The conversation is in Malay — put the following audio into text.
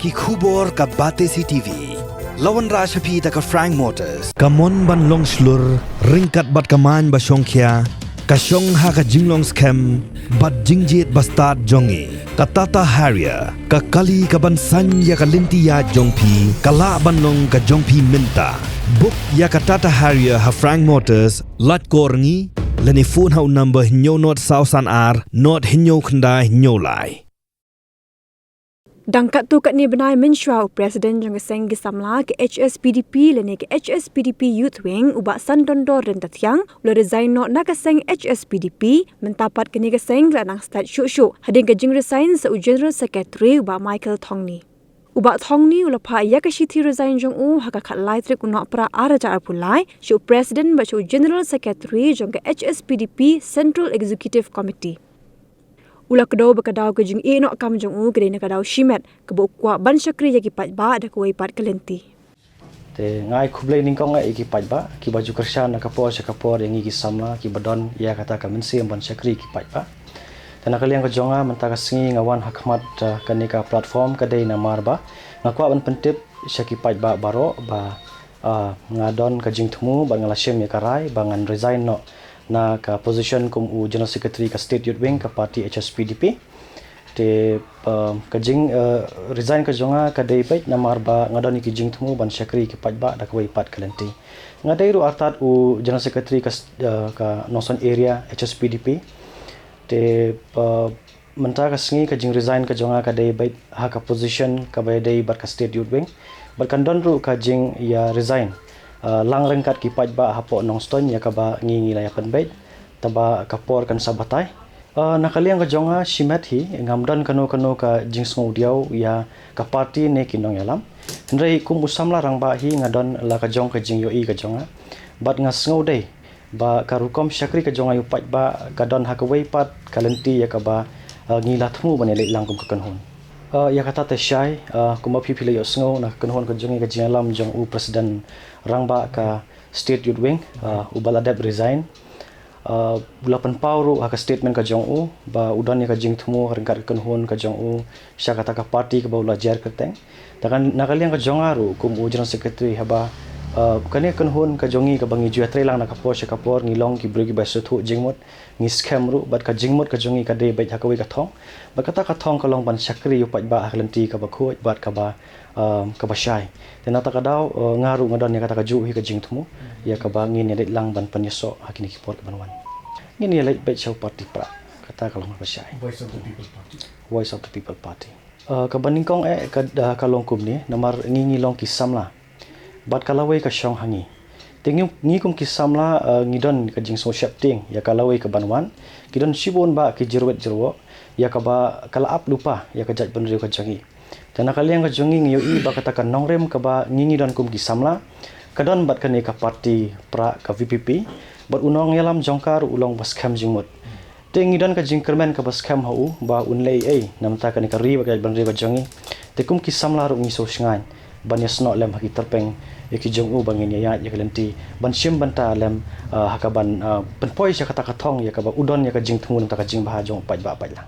ki khubor ka Batesi TV. Lawan Rashapi ta ka Frank Motors. Kamon ban long slur ringkat bat kaman ba Shongkhia. Ka Shong ha ka jinglong scam bat jingjit bastard jongi. Ka Tata Harrier ka kali ka ban san ya ka linti ya jongpi. Ka la ban long ka jongpi minta. Book ya ka Tata Harrier ha Frank Motors lat korngi. Lani phone hau number hinyo not sausan ar not hinyo khandai hinyo lai. Dangkat tu kat ni benai mensyua Presiden jong keseng gisamla ke HSPDP lene ke HSPDP Youth Wing ubak san dondor dan tatiang ulah resign not na keseng HSPDP mentapat kini keseng lanang start syuk-syuk hading ke jing resign seu General Secretary ubak Michael Thongni. Ubak Thongni ulah pa ya ke shiti resign jong haka kat lai trik unok pra araja arpulai syuk Presiden ba syuk General Secretary jong ke HSPDP Central Executive Committee. Ulah kedau berkadau ke jing nok kam jong kedai nak kadau shimet ke bukwa ban syakri ya kipat ba ada kuai pat kelenti. Te ngai khublai ningkong ngai kipat ba ki baju kerja nak kapor yang iki samla ki badon ya kata ka mensi ban syakri kipat ba. Dan nakali yang kejonga mentaka singi ngawan hakmat kanika platform kedai namar ba ngakwa ban pentip syakipat ba baro ba ngadon ka jing temu ba ngalasem ya karai ba ngan resign no na ka position kum General Secretary ka State Youth Wing ka parti HSPDP te kajing resign ka jonga ka dei pait namar ba ngadoni ki jing temu ban syakri ki pat ba da ka pat kalenti ngadai ru artat General Secretary ka Noson area HSPDP te menta ka singi ka jing resign ka jonga ka dei pait ha ka position ka bai dei bar ka State Youth Wing bar kandon ru ka jing ya resign lang rengkat kipat ba hapo nong ston ya kaba ngingi layapan bait taba kapor kan sabatai nakaliang ka jonga shimet hi ngamdan kano ka jingsngu diau ya ka parti ne kinong yalam ndrei kum usamla rang ba hi ngadon la ka jong ka jing yo i ka jonga bat ngasngu dei ba karukom syakri ka jonga yu pat ba kadon hakawei pat kalenti ya kaba ngila thmu banele langkum ka kanhon ya kata te syai kuma pipile yo sngo na kanhon ka jongi ka jingalam jong Presiden rangba ka State Youth Wing ubaladep resign bulapan pauru ka statement ka jong ba udan ka jing thumu rengkat ka kanhon ka jong sya kata ka parti ka baula jar kerteng takan nakaliang ka jongaru kum General Secretary haba kane kanhon ka jongi ka bangi jua trelang na kapor sya kapor ngilong ki brigi ba suthu jingmot ngi scam ru bat ka jingmot ka jongi ka de bai hakawi ka thong ba kata ka thong ka long ban syakri yu pat ba haklanti ka ba khoi bat ka ba syai tenata ka daw ngaru ngadon ya kata ka ju hi ka jing thumu ya ka ba ngin ya lang ban panyeso hakini ki por ka banwan ngin ya lait bai chau parti pra kata ka long ba syai Voice of the People Party ka baningkong ka long kum ni namar ngingi long ki samla bat kalawai ka syong hangi tingi ngi kum ki samla ngidon ka jing so shapting ya kalawai ka banwan kidon shibon ba ki jirwet jirwo ya ka ba kala ap lupa ya ka jaj banriu ka jangi dan nakaliang ka jongi ngiyo i ba katakan nongrem ka ba ngingi don kum ki samla kadon bat kane ka parti pra ka VPP bat unong yalam jongkar ulong bas kham jingmut tingi don ka jingkermen ka bas kham hau ba unlei namta kane ka ri ba ka banriu ka jangi tekum ki samla ru ngi so shngan ban yasno lem haki terpeng yaki jongu bangin ya kalenti ban sim banta lem hakaban penpoi sya kata kathong ya ka ba udon ya ka jing thungun ta ka jing bah jong pat ba pat la